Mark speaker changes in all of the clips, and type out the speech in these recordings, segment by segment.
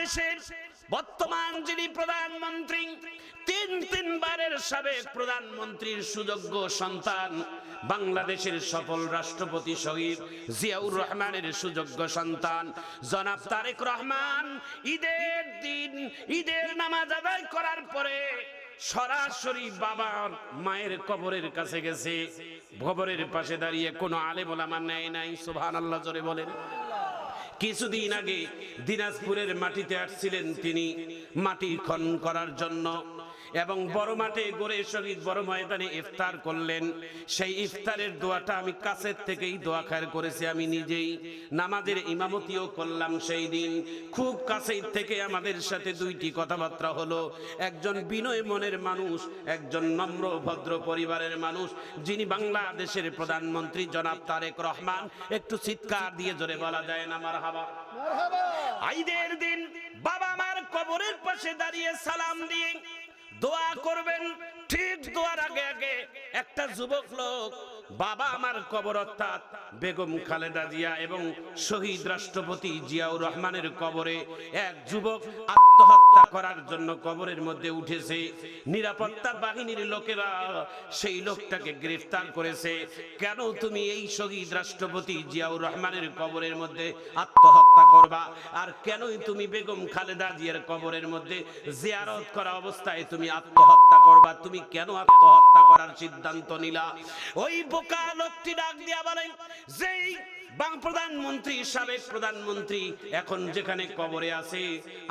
Speaker 1: বাংলাদেশের বর্তমান যিনি প্রধানমন্ত্রী, তিনবারের সাবেক প্রধানমন্ত্রীর সুযোগ্য সন্তান, বাংলাদেশের সফল রাষ্ট্রপতি শহীদ জিয়াউর রহমানের সুযোগ্য সন্তান জনাব তারেক রহমান ঈদের দিন ঈদের নামাজ আদায় করার পরে সরাসরি বাবার মায়ের কবরের কাছে গেছে। কবরের পাশে দাঁড়িয়ে কোনো আলেম ওলামা নেয় নাই। সুবহানাল্লাহ জোরে বলেন। কিছুদিন আগে দিনাজপুরের মাটিতে আসছিলেন তিনি মাটি খনন করার জন্য, এবং বড় মাঠে গড়ে শহীদ বড় ময়দানে ইফতার করলেন। সেই ইফতারের দোয়াটা আমি কাছের থেকেই দোয়া খায়ের করেছি, আমি নিজেই নামাজের ইমামতিও করলাম। সেই দিন খুব কাছের থেকে আমাদের সাথে দুইটি কথাবার্তা হলো। একজন বিনয় মনের মানুষ, একজন নম্র ভদ্র পরিবারের মানুষ, যিনি বাংলাদেশের প্রধানমন্ত্রী জনাব তারেক রহমান। একটু চিৎকার দিয়ে জোরে বলা যায় না মারহাবা? ঈদের দিন বাবা মার কবরের পাশে দাঁড়িয়ে সালাম দিয়ে দোয়া করবেন। ঠিক দোয়ার আগে আগে একটা যুবক লোক বাবা আমার কবর অর্থাৎ বেগম খালেদা জিয়া এবং শহীদ রাষ্ট্রপতি জিয়াউর রহমানের কবরে এক যুবক আত্মহত্যা করার জন্য কবরের মধ্যে উঠেছে। নিরাপত্তা বাহিনীর লোকেরা সেই লোকটাকে গ্রেফতার করেছে। কেন তুমি এই শহীদ রাষ্ট্রপতি জিয়াউর রহমানের কবরের মধ্যে আত্মহত্যা করবা? আর কেনই তুমি বেগম খালেদা জিয়ার কবরের মধ্যে জিয়ারত করা অবস্থায় তুমি আত্মহত্যা করবা? তুমি কেন আত্মহত্যা করার সিদ্ধান্ত নিলা? ওই বোকা লোকটি ডাক দিয়া বলেন, যেই প্রধানমন্ত্রী সাবেক প্রধানমন্ত্রী এখন যেখানে কবরে আছে,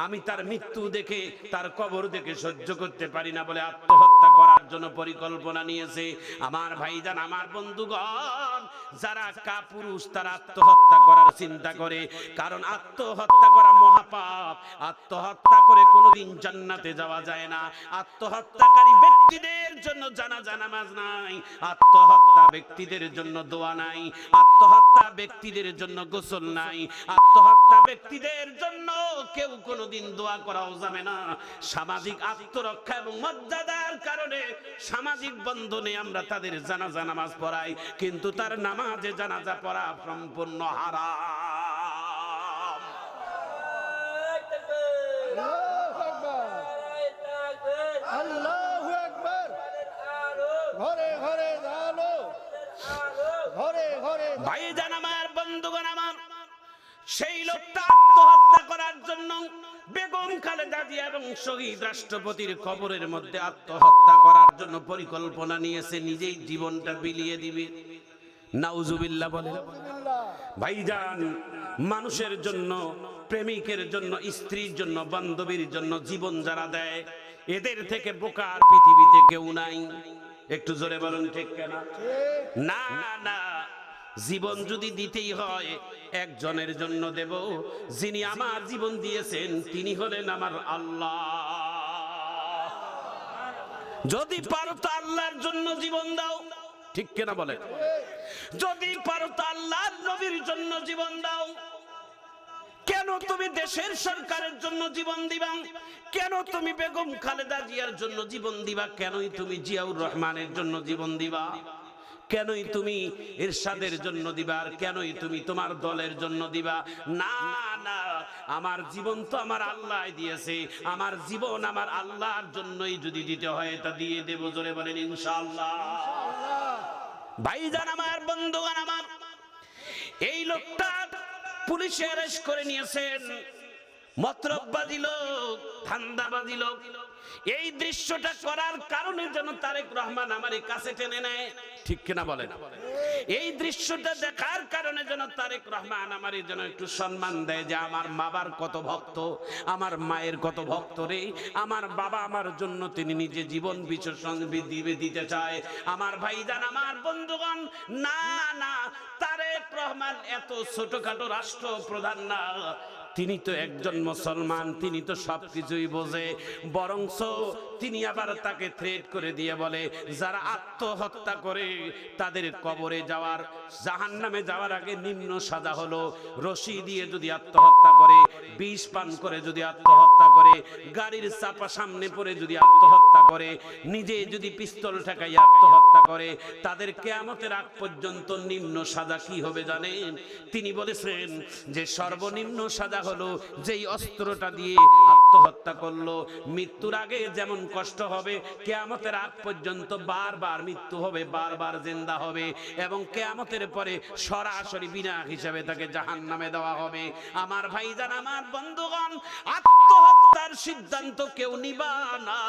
Speaker 1: আমি তার মৃত্যু দেখে তার কবর দেখে সহ্য করতে পারি না বলে আত্মহত্যা করার জন্য পরিকল্পনা নিয়েছে। আমার ভাইজান, আমার বন্ধুগণ, যারা কাপুরুষ তারা আত্মহত্যা করার চিন্তা করে, কারণ আত্মহত্যা করা মহাপাপ। আত্মহত্যা করে কোনোদিন জান্নাতে যাওয়া যায় না। আত্মহত্যাকারী ব্যক্তিদের জন্য জানাজা নামাজ নাই, আত্মহত্যা ব্যক্তিদের জন্য দোয়া নাই, আত্মহত্যা ব্যক্তিদের জন্য গোসল নাই, আত্মহত্যা ব্যক্তিদের জন্য কেউ কোনোদিন দোয়া করাও যাবে না। সামাজিক আত্মরক্ষা এবং মর্যাদার কারণে সামাজিক বন্ধনে আমরা তাদের জানাজা নামাজ পড়াই, কিন্তু তার নামাজে জানাজা পড়া সম্পূর্ণ হারাম।
Speaker 2: আল্লাহু আকবার। ঘরে ঘরে আলো, ঘরে ঘরে।
Speaker 1: ভাইজান আমার, বন্ধুগণ আমার, সেই লোকটা আত্মহত্যা করার জন্য বেগম খালেদা জিয়া এবং শহীদ রাষ্ট্রপতির কবরের মধ্যে আত্মহত্যা করার জন্য পরিকল্পনা নিয়েছে, নিজেই জীবনটা বিলিয়ে দিবে। নাউজুবিল্লাহ বলেন। ভাইজান, মানুষের জন্য, প্রেমিকের জন্য, স্ত্রীর জন্য, বান্ধবীর জন্য জীবন যারা দেয়, এদের থেকে বোকা আর পৃথিবীতে কেউ নাই। একটু জোরে বলুন ঠিক কেনা? না না, জীবন যদি দিতেই হয় একজনের জন্য দেব, যিনি আমার জীবন দিয়েছেন তিনি হলেন আমার আল্লাহ। যদি পারো তো আল্লাহর জন্য জীবন দাও, ঠিক কিনা বলে? যদি পারো তো আল্লাহর নবীর জন্য জীবন দাও। কেন তুমি দেশের সরকারের জন্য জীবন দিবা? কেন তুমি বেগম খালেদা জিয়ার জন্য জীবন দিবা? কেনই তুমি জিয়াউর রহমানের জন্য জীবন দিবা? কেনই তুমি এরশাদের জন্য দিবা? আর কেনই তুমি তোমার দলের জন্য দিবা? না না, আমার জীবন তো আমার আল্লাহ দিয়েছে। আমার জীবন আমার আল্লাহর জন্যই যদি দিতে হয় তা দিয়ে দেব। জোরে বলেন ইনশাআল্লাহ। ভাইজান আমার, বন্ধুগণ আমার, এই লোকটা পুলিশে অ্যারেস্ট করে নিয়েছেন। মতলববাদী লোক, ধান্দাবাদী লোক। এই দৃশ্যটা করার কারণে যেন তারেক রহমান আমার কাছে টেনে নেয়, ঠিক কিনা বলেন? এই দৃশ্যটা দেখার কারণে যেন তারেক রহমান আমার যেন একটু সম্মান দেয়, যে আমার বাবার কত ভক্ত, আমার মায়ের কত ভক্ত রে। আমার বাবা আমার জন্য তিনি নিজে জীবন বিসর্জন দিতে চায়। আমার ভাইজান, আমার বন্ধুগণ, না না, তারেক রহমান এত ছোটখাটো রাষ্ট্রপ্রধান না। তিনি তো একজন মুসলমান, তিনি তো সবকিছুই বোঝে। বরংস তিনি আবার তাকে থ্রেট করে দিয়ে বলে, যারা আত্মহত্যা করে তাদের কবরে যাওয়ার, জাহান্নামে যাওয়ার আগে নিম্ন সাজা হলো রশি দিয়ে যদি আত্মহত্যা করে, বিষ পান করে যদি আত্মহত্যা করে, গাড়ির চাপা সামনে পড়ে যদি আত্মহত্যা করে, নিজে যদি পিস্তল ঠেকাই আত্মহত্যা আত্মহত্যা করে তাদের কিয়ামতের আগ পর্যন্ত নিম্ন সাজা কি হবে জানেন? তিনি বলেছেন যে সর্বনিম্ন সাজা হলো যেই অস্ত্রটা দিয়ে আত্মহত্যা করলো, মৃত্যুর আগে যেমন কষ্ট হবে, কিয়ামতের আগ পর্যন্ত বারবার মৃত্যু হবে, বারবার জিন্দা হবে, এবং কিয়ামতের পরে সরাসরি বিনা হিসাবে তাকে জাহান্নামে দেওয়া হবে। আমার ভাইজান, আমার বন্ধুগণ, আত্মহত্যার সিদ্ধান্ত কেউ নিবা না।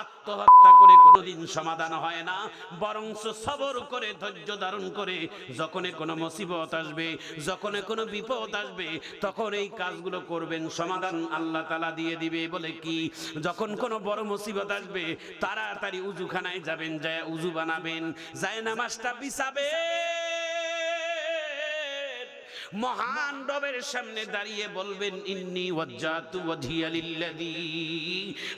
Speaker 1: আত্মহত্যা করে কোনোদিন সমাধান হয় না, বরং সবর করে ধৈর্য ধারণ করে যখন কোনো মুসিবত আসবে, যখন কোনো বিপদ আসবে, তখন এই কাজগুলো করবেন, সমাধান আল্লাহ তাআলা দিয়ে দিবে। বলে কি? যখন কোনো বড় মুসিবত আসবে তাড়াতাড়ি উজুখানায় যাবেন, যায় উজু বানাবেন, যায় নামাজটা বিছাবেন, মহান রবের সামনে দাঁড়িয়ে বলবেন ইন্নী ওয়াজ্জাতু ওয়াজহিয়া লিল্লাযী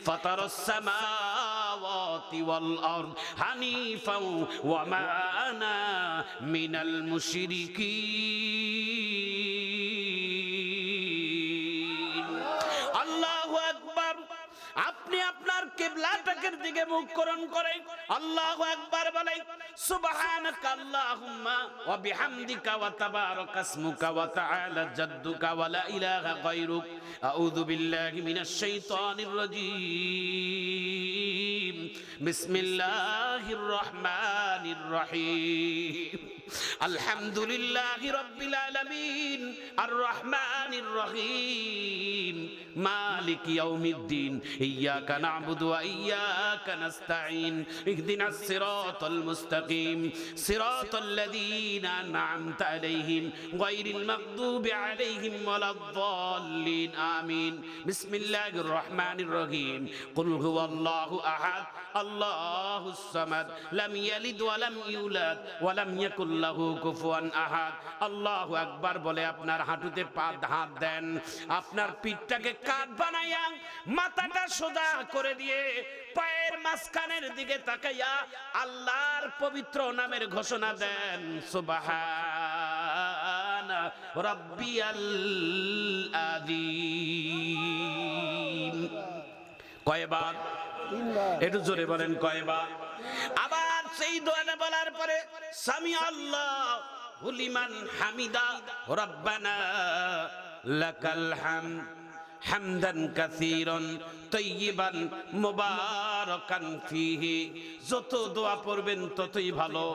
Speaker 1: ফাতারাস সামাওয়াতি ওয়াল আরদ হানিফাও ওয়া মা আনা মিনাল মুশরিকিন। আল্লাহু আকবার। আপনি আপনার কিবলাটাকে দিকে মুখকরণ করে আল্লাহু আকবার বলে, সুবহানাকা আল্লাহুম্মা ওয়া বিহামদিকা ওয়া তাবারাকা ইসমুকা ওয়া তাআলা জাদ্দুকা ওয়া লা ইলাহা গায়রুক আউযু বিল্লাহি মিনাশ শাইতানির রাজীম বিসমিল্লাহির রহমানির রহিম আলহামদুলিল্লাহি রাব্বিল আলামিন আর রহমানির রহিম মালিকি ইয়াউমিদ্দিন ইয়্যাকা না'বুদু ওয়া ইয়্যাকা নাস্তাঈন ইহদিনাস সিরাতাল মুস্তাকিম সিরাতাল লাযীনা আন'আমতা আলাইহিম গায়রিল মাগদুবি আলাইহিম ওয়ালাদ-দাল্লিন আমিন। বিসমিল্লাহির রহমানির রহিম কুল হুয়াল্লাহু আহাদ আল্লাহুস সামাদ লাম ইয়ালিদ ওয়া লাম ইউলাদ ওয়া লাম ইয়াকুল লাহু কুফুয়ান আহাদ। আল্লাহু আকবার বলে আপনার হাঁটুতে হাত দেন, আপনার পিঠটাকে কাঁধ বানাইয়া মাথাটা সোজা করে দিয়ে পায়ের মাঝখানের দিকে তাকাইয়া আল্লাহর পবিত্র নামের ঘোষণা দেন, সুবহানা রাব্বিয়াল আযীম। কয়বার? একটু জোরে বলেন, কয়বার? আবার সেই দোয়াটা বলার পরে সামি আল্লাহু লিমান হামিদা রাব্বানা লাকাল হামদ হামদান কাসীরান তাইয়িবান মুবারাকান ফীহি। যত দোয়া পড়বেন ততই ভালো।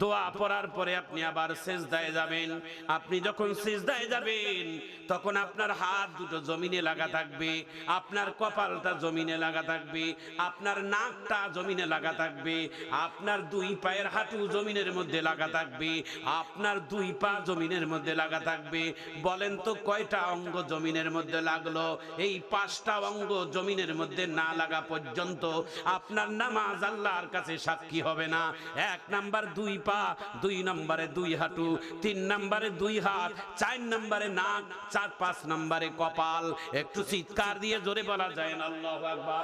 Speaker 1: দোয়া পড়ার পরে আপনি আবার সিজদায় যাবেন। আপনি যখন সিজদায় যাবেন তখন আপনার হাত দুটো জমিনে লাগা থাকবে, আপনার কপালটা জমিনে লাগা থাকবে, আপনার নাকটা জমিনে লাগা থাকবে, আপনার দুই পায়ের হাঁটু জমিনের মধ্যে লাগা থাকবে, আপনার দুই পা জমিনের মধ্যে লাগা থাকবে। বলেন তো কয়টা অঙ্গ জমিনের মধ্যে লাগলো? এই 5টা অঙ্গ জমিনের মধ্যে না লাগা পর্যন্ত আপনার নামাজ আল্লাহর কাছে সাক্ষী হবে না। 1 নাম্বার 2 পা, 2 নম্বরে 2 হাঁটু, 3 নম্বরে 2 হাত, 4 নম্বরে নাক, 4-5 নম্বরে কপাল। একটু চিৎকার দিয়ে জোরে বলা যায় না আল্লাহু আকবার?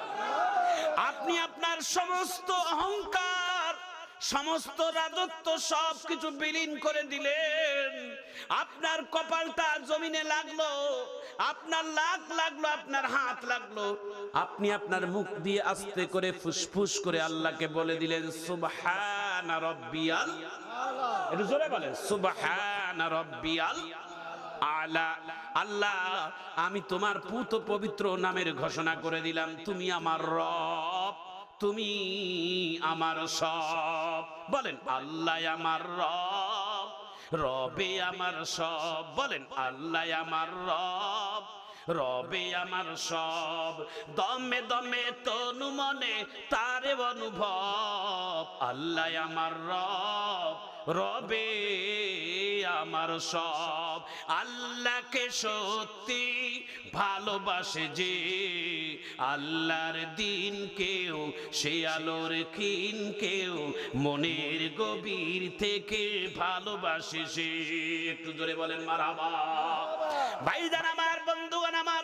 Speaker 1: আপনি আপনার সমস্ত অহংকার, সমস্ত রাজত্ব সবকিছু বিলীন করে দিলেন। আপনার কপালটা জমিনে লাগলো, আপনার লাক লাগলো, আপনার হাত লাগলো। আপনি আপনার মুখ দিয়ে আস্তে করে ফুসফুস করে আল্লাহকে বলে দিলেন সুবহানা রাব্বিয়াল আলা। একটু জোরে বলেন, সুবহানা রাব্বিয়াল আলা। আল্লাহ, আমি তোমার পুত পবিত্র নামের ঘোষণা করে দিলাম, তুমি আমার রব, তুমি আমার সব। বলেন আল্লাহ আমার রব, রবে আমার সব। বলেন আল্লাহ আমার রব, রবে আমার সব। দমে দমে তনু মনে তারে অনুভব। আল্লাহ আমার রব, রবে আমার সব। আল্লাহকে সত্যি ভালোবাসে যে, আল্লাহর দিন কেউ সে আলোর ক্ষীণ কেউ মনের গভীর থেকে ভালোবাসে সে। একটু জোরে বলেন মারহাবা। ভাইজান আমার, বন্ধুগণ আমার,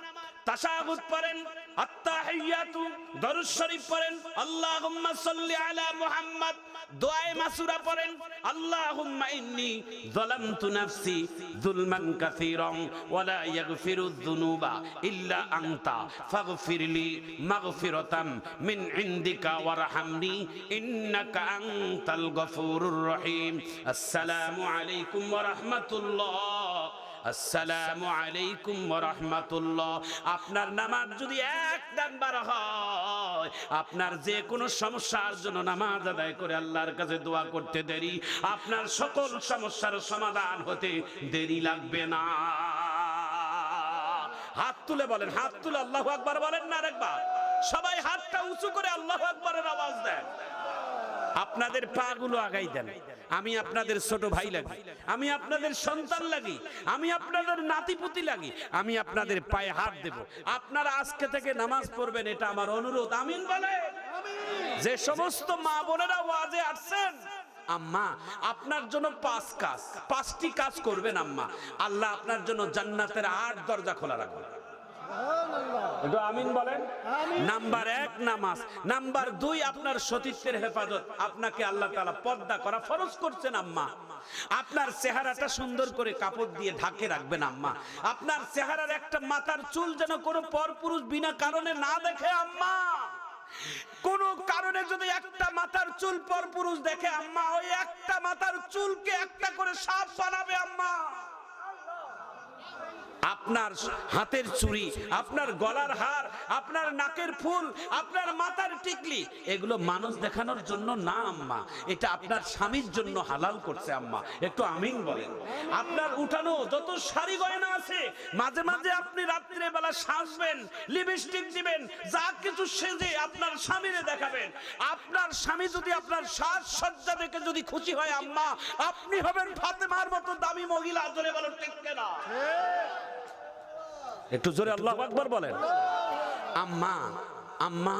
Speaker 1: তাশাহুদ পড়েন, আত্তাহিয়াতু, দরুদ শরীফ পড়েন, আল্লাহুম্মা সাল্লি আলা মুহাম্মদ, দোয়ায়ে মাসুরা পড়েন, আল্লাহুম্মা ইন্নী যালামতু নাফসি যুলমান কাসীরান ওয়া লা ইয়াগফিরুয যুনুবা ইল্লা আনতা ফাগফিরলি মাগফিরাতাম মিন ইনদিকা ওয়ারহামনি ইন্নাকা আনতাল গফুরুর রহিম। আসসালামু আলাইকুম ওয়া রাহমাতুল্লাহ। আসসালামু আলাইকুম ওয়া রাহমাতুল্লাহ। আপনার নামাজ যদি এক নাম্বার হয়, আপনার যে কোনো সমস্যার জন্য নামাজ আদায় করে আল্লাহর কাছে দোয়া করতে দেরি, আপনার সকল সমস্যার সমাধান হতে দেরি লাগবে না। হাত তুলে বলেন, হাত তুলে আল্লাহু আকবার বলেন না আরেকবার? সবাই হাতটা উঁচু করে আল্লাহু আকবারের আওয়াজ দেন। আপনাদের পা গুলো আগাই দেন। আমি আপনাদের ছোট ভাই লাগি, আমি আপনাদের সন্তান লাগি, আমি আপনাদের নাতিপুতি লাগি, আমি আপনাদের পায়ে হাত দেব। আপনারা আজকে থেকে নামাজ পড়বেন, এটা আমার অনুরোধ। আমিন বলে। যে সমস্ত মা বোনেরা ওয়াজে আসছেন, আম্মা আপনার জন্য 5টি কাজ করবেন আম্মা, আল্লাহ আপনার জন্য জান্নাতের 8 দরজা খোলা রাখবেন। একটু আমিন বলেন। নাম্বার 1 নামাজ, নাম্বার 2 আপনার সতীত্বের হেফাজত। আপনাকে আল্লাহ তাআলা পর্দা করা ফরজ করছেন আম্মা। আপনার চেহারাটা সুন্দর করে কাপড় দিয়ে ঢাকে রাখবেন আম্মা। আপনার চেহারার একটা মাথার চুল যেন কোনো পরপুরুষ বিনা কারণে না দেখে আম্মা। কোন কারণে যদি একটা মাথার চুল পরপুরুষ দেখে আম্মা, ওই একটা মাথার চুলকে একটা করে সাপ বানাবে আম্মা। আপনার হাতের চুড়ি, আপনার গলার হার, আপনার নাকের ফুল, আপনার মাথার টিকলি, এগুলো মানুষ দেখানোর জন্য না আম্মা, এটা আপনার স্বামীর জন্য হালাল করছে আম্মা। একটু আমিন বলেন। আপনার উঠানো যত শাড়ি গয়না আছে, মাঝে মাঝে আপনি রাত্রে বেলা সাজবেন, লিপস্টিক দিবেন, যা কিছু সেজে আপনার স্বামীরে দেখাবেন। আপনার স্বামী যদি আপনার সাজসজ্জা দেখে যদি খুশি হয় আম্মা, আপনি হবেন ফাতেমার মতো দামি মহিলা। জোরে বলেন ঠিক কিনা? একটু জোরে আল্লাহু আকবার বলেন। আম্মা, আম্মা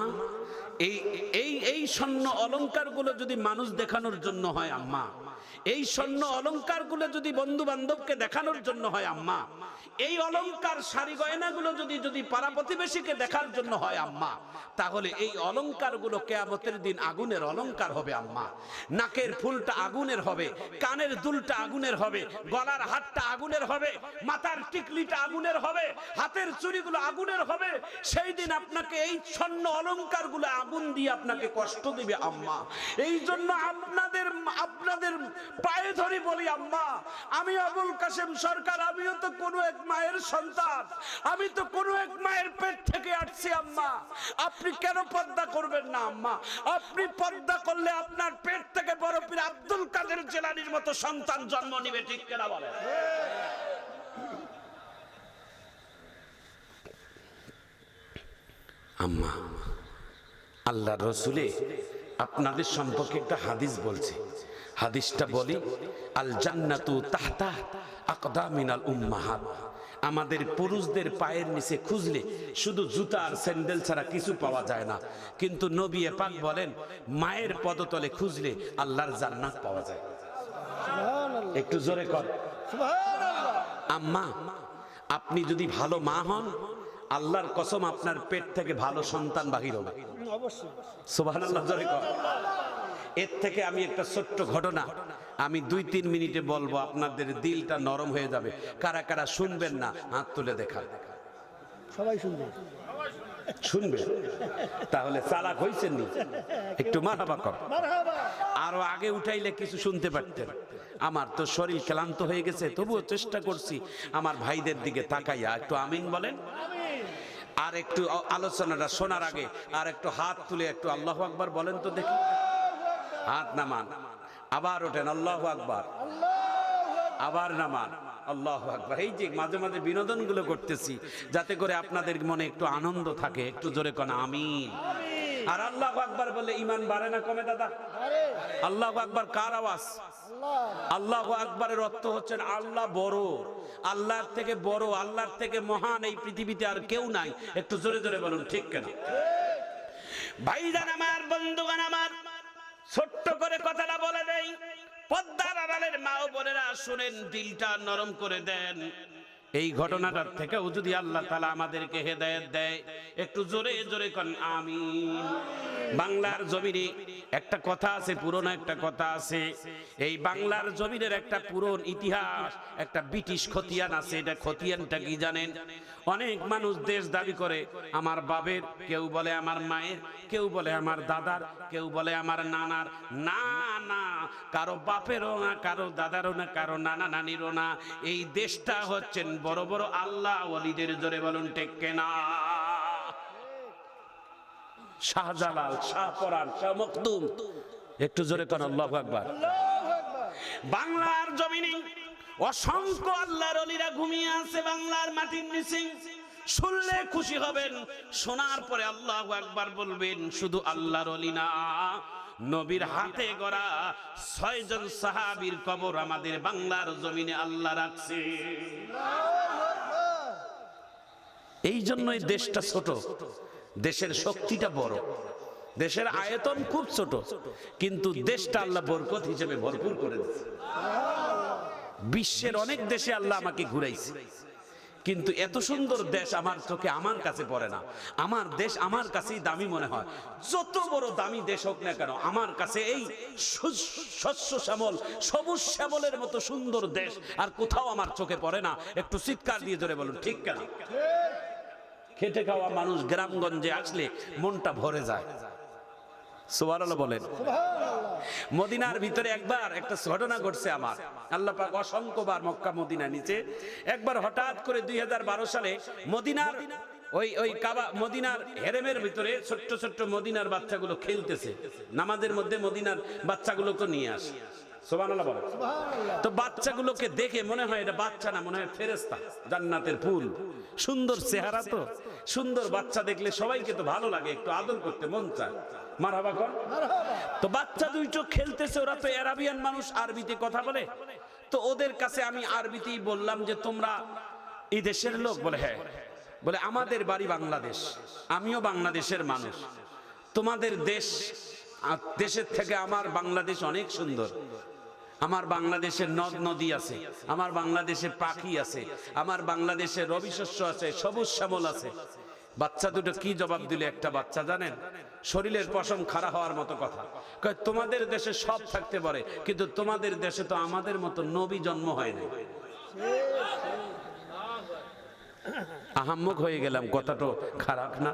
Speaker 1: এই স্বর্ণ অলংকার গুলো যদি মানুষ দেখানোর জন্য হয় আম্মা, এই স্বর্ণ অলংকার গুলো যদি বন্ধু বান্ধবকে দেখানোর জন্য হয় আম্মা, এই অলংকার শাড়ি গয়না গুলো যদি পাড়া প্রতিবেশীকে দেখার জন্য হয় আম্মা, তাহলে এই অলংকার গুলো কিয়ামতের দিন আগুনের অলংকার হবে আম্মা। নাকের ফুলটা আগুনের হবে, কানের দুলটা আগুনের হবে, গলার হারটা আগুনের হবে, মাথার টিকলিটা আগুনের হবে, হাতের চুড়িগুলো আগুনের হবে। সেই দিন আপনাকে এই স্বর্ণ অলংকার গুলো আগুন দিয়ে আপনাকে কষ্ট দিবে আম্মা। এই জন্য আপনাদের পায়ে ধরি বলি আম্মা, আমি আবুল কাসেম সরকার, আমিও তো কোনো এক মায়ের সন্তান, আমি তো কোনো এক মায়ের পেট থেকে আসছি আম্মা। আপনি কেন পর্দা করবেন না আম্মা? আপনি পর্দা করলে আপনার পেট থেকে বড় পীর আব্দুল কাদের জিলানীর মতো সন্তান জন্ম নিবে। ঠিক কিনা বলেন? আম্মা, আল্লাহ রসুলে আপনাদের সম্পর্কে একটা হাদিস বলছে। হাদিসটা বলি, আল জান্নাতু তাহতা আকদামিনাল উম্মাহাত। আমাদের পুরুষদের পায়ের নিচে খুঁজলে শুধু জুতা আর স্যান্ডেল ছাড়া কিছু পাওয়া যায় না, কিন্তু নবী পাক বলেন মায়ের পদতলে খুঁজলে আল্লাহর জান্নাত পাওয়া যায়। একটু জোরে কর সুবহানাল্লাহ। আম্মা, আপনি যদি ভালো মা হন, আল্লাহর কসম আপনার পেট থেকে ভালো সন্তান বাহির হবে। অবশ্যই সুবহানাল্লাহ জোরে কর। এর থেকে আমি একটা ছোট্ট ঘটনা আমি 2-3 মিনিটে বলবো, আপনাদের দিলটা নরম হয়ে যাবে। কারা কারা শুনবেন না হাত তুলে দেখা। সবাই শুনবে, শুনবে? তাহলে চালাক হইছেন নি? একটু মারহাবা কর। আরো আগে উঠাইলে কিছু শুনতে পারতেন। আমার তো শরীর ক্লান্ত হয়ে গেছে, তবুও চেষ্টা করছি আমার ভাইদের দিকে তাকাইয়া। একটু আমিন বলেন। আর একটু আলোচনাটা শোনার আগে আর একটু হাত তুলে একটু আল্লাহু আকবার বলেন তো দেখি। হাত নামান, আবার ওঠেন আল্লাহু আকবার, আবার নামান আল্লাহু আকবার। এই যে মাঝে মাঝে বিনোদন গুলো করতেছি যাতে করে আপনাদের মনে একটু আনন্দ থাকে। একটু জোরে কোন আমিন। আর আল্লাহু আকবার বলে ঈমান বাড়ে না কমে দাদা? আল্লাহু আকবার কার আওয়াজ? আল্লাহু আকবারের অর্থ হচ্ছে আল্লাহ বড়, আল্লাহর থেকে বড়, আল্লাহর থেকে মহান এই পৃথিবীতে আর কেউ নাই। একটু জোরে জোরে বলুন ঠিক কেন? ভাইজান আমার, বন্ধুগণ আমার, ছোট্ট করে কথাটা বলে দেই। পদ্মার আড়ালের মা ও বোনেরা শুনেন, দিলটা নরম করে দেন। এই ঘটনাটার থেকেও যদি আল্লাহ তাআলা আমাদেরকে হেদায়েত দেয়, একটু জোরে জোরে কোন আমিন। বাংলার জমিনে একটা কথা আছে, পুরনো একটা কথা আছে, এই বাংলার জমিনের একটা পুরনো ইতিহাস, একটা ব্রিটিশ খতিয়ান আছে। এটা খতিয়ানটা কি জানেন? অনেক মানুষ দেশ দাবি করে, আমার বাবের, কেউ বলে আমার মায়ের, কেউ বলে আমার দাদার, কেউ বলে আমার নানার। না না, কারো বাপেরও না, কারো দাদারও না, কারো নানা নানিরও না। এই দেশটা হচ্ছেন বড় বড় আল্লাহ ওয়ালিদের। জোরে বলুন ঠিক কিনা? শাহজালাল, শাহপরান, শাহ মখদুম, একটু জোরে কোন আল্লাহু আকবার। বাংলার জমিনে অসংখ্য আল্লাহর ওলিরা ঘুমিয়ে আছে বাংলার মাটির নিচে। শুনলে খুশি হবেন, শোনার পরে আল্লাহু আকবার বলবেন। শুধু আল্লাহর ওলি না, নবীর হাতে গড়া 6 জন সাহাবীর কবর আমাদের বাংলার জমিনে আল্লাহ রাখছে। এই জন্যই দেশটা ছোট, দেশের শক্তিটা বড়, দেশের আয়তন খুব ছোট, কিন্তু দেশটা আল্লাহ বরকত হিসেবে ভরপুর করে দিয়েছে। বিশ্বের অনেক দেশে আল্লাহ আমাকে ঘুরাইছে, কিন্তু এত সুন্দর দেশ আমার চোখে, আমার কাছে পড়ে না। আমার দেশ আমার কাছেই দামি মনে হয়। যত বড় দামি দেশ হোক না কেন, আমার কাছে এই শস্য শ্যামল, সবুজ শ্যামলের মতো সুন্দর দেশ আর কোথাও আমার চোখে পড়ে না। একটু চিৎকার দিয়ে ধরে বলুন ঠিক কেন? খেটে খাওয়া মানুষ গ্রামগঞ্জে আসলে মনটা ভরে যায়। সুবহানাল্লাহ বলেন। মদিনার ভিতরে একবার একটা ঘটনা ঘটছে আমার। আল্লাহ পাক অসংখ্যবার মক্কা মদিনা নিচে, একবার হঠাৎ করে 2012 সালে মদিনার ওই কাবা, মদিনার হেরেমের ভিতরে ছোট্ট ছোট্ট মদিনার বাচ্চাগুলো খেলতেছে। নামাজের মধ্যে মদিনার বাচ্চাগুলোকে নিয়ে আসে। সুবহানাল্লাহ বলেন। তো বাচ্চাগুলোকে দেখে মনে হয় এটা বাচ্চা না, মনে হয় ফেরেশতা, জান্নাতের ফুল। সুন্দর চেহারা, তো সুন্দর বাচ্চা দেখলে সবাইকে তো ভালো লাগে, একটু আদর করতে মন চায়। মারহাবা কর। তো বাচ্চা দুইটো খেলতেছে, ওরা তো আরবিয়ান মানুষ, আরবিতে কথা বলে। তো ওদের কাছে আমি আরবিতেই বললাম যে তোমরা এই দেশের লোক? বলে হ্যাঁ। বলে আমাদের বাড়ি বাংলাদেশ, আমিও বাংলাদেশের মানুষ। তোমাদের দেশের থেকে আমার বাংলাদেশ অনেক সুন্দর। আমার বাংলাদেশের নদ নদী আছে, আমার বাংলাদেশে পাখি আছে, আমার বাংলাদেশে রবি শস্য আছে, সবুজ শ্যামল আছে। বাচ্চা দুটো কি জবাব দিলে একটা বাচ্চা জানেন? শরীরের পশম খাড়া হওয়ার মতো কথা। কয় তোমাদের দেশে সব থাকতে পারে, কিন্তু তোমাদের দেশে তো আমাদের মতো নবী জন্ম হয় না। আহাম্মক হয়ে গেলাম, কথাটা খারাপ না?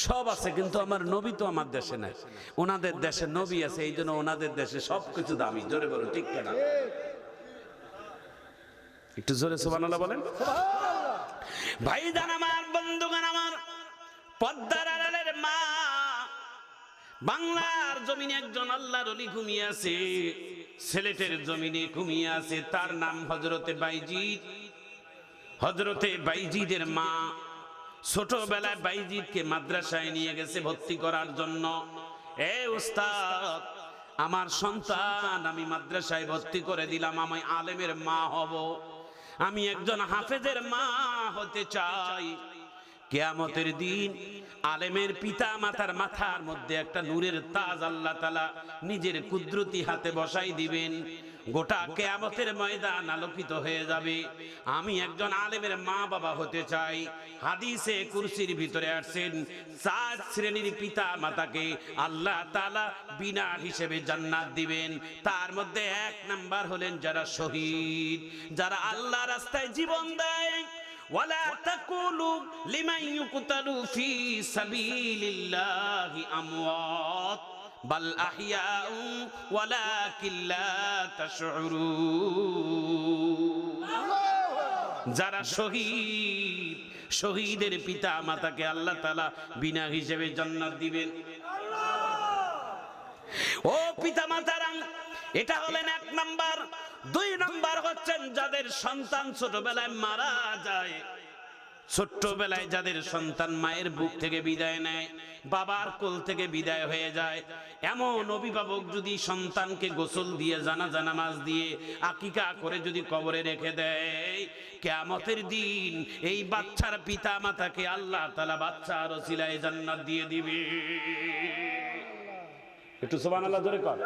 Speaker 1: সব আছে, কিন্তু আমার নবী তো আমার দেশে নাই। ওনাদের দেশে নবী আছে, এই জন্য ওনাদের দেশে সবকিছু দামি। জোরে বলো ঠিক কিনা? একটু জোরে সুবহানাল্লাহ বলেন। ভাইজান আমার, বন্ধুগণ আমার, পদ্মার আড়ালের মা, বাংলার জমিনে একজন আল্লাহর ওলি ঘুমিয়ে আছে, সিলেটের জমিনে ঘুমিয়ে আছে। তার নাম হযরতে বাইজিদ। হযরতে বাইজিদের মা ছোটবেলায় বাইজিদকে মাদ্রাসায় নিয়ে গেছে ভর্তি করার জন্য। এ উস্তাদ, আমার সন্তান আমি মাদ্রাসায় ভর্তি করে দিলাম, আমি আলেমের মা হব, আমি একজন হাফেজের মা হতে চাই। কিয়ামতের দিন আলেমের পিতা মাতার মাথার মধ্যে একটা নূরের তাজ আল্লাহ তাআলা নিজের কুদরতি হাতে বসাই দিবেন। গোটা কিয়ামতের ময়দান আলোকিত হয়ে যাবে। আমি একজন আলেমের মা বাবা হতে চাই। হাদিসে কুরসির ভিতরে আসছেন 4 শ্রেণীর পিতা মাতাকে আল্লাহ তাআলা বিনা হিসেবে জান্নাত দিবেন। তার মধ্যে 1 নাম্বার হলেন যারা শহীদ, যারা আল্লাহ রাস্তায় জীবন দেয়। ওয়ালা তাকুলু লিমান ইউকতালু ফি সাবিলিল্লাহি আমওয়াত বাল আহইয়াউ ওয়ালাকিন লা তাশউরুন। যারা শহীদ, শহীদের পিতা মাতাকে আল্লাহ তাআলা বিনা হিসেবে জান্নাত দিবেন। ও পিতা মাতারা, এটা হলেন 1 নাম্বার। 2 নাম্বার হচ্ছেন যাদের সন্তান ছোটবেলায় মারা যায়। ছোট্টবেলায় যাদের সন্তান মায়ের বুক থেকে বিদায় নেয়, বাবার কোল থেকে বিদায় হয়ে যায়, এমন অভিভাবক যদি সন্তানকে গোসল দিয়ে, জানাজা নামাজ দিয়ে, আকিকা করে যদি কবরে রেখে দেয়, কিয়ামতের দিন এই বাচ্চার পিতা মাতাকে আল্লাহ তাআলা বাচ্চার ওসিলায় জান্নাত দিয়ে দিবে। একটু সুবহানাল্লাহ জোরে কর।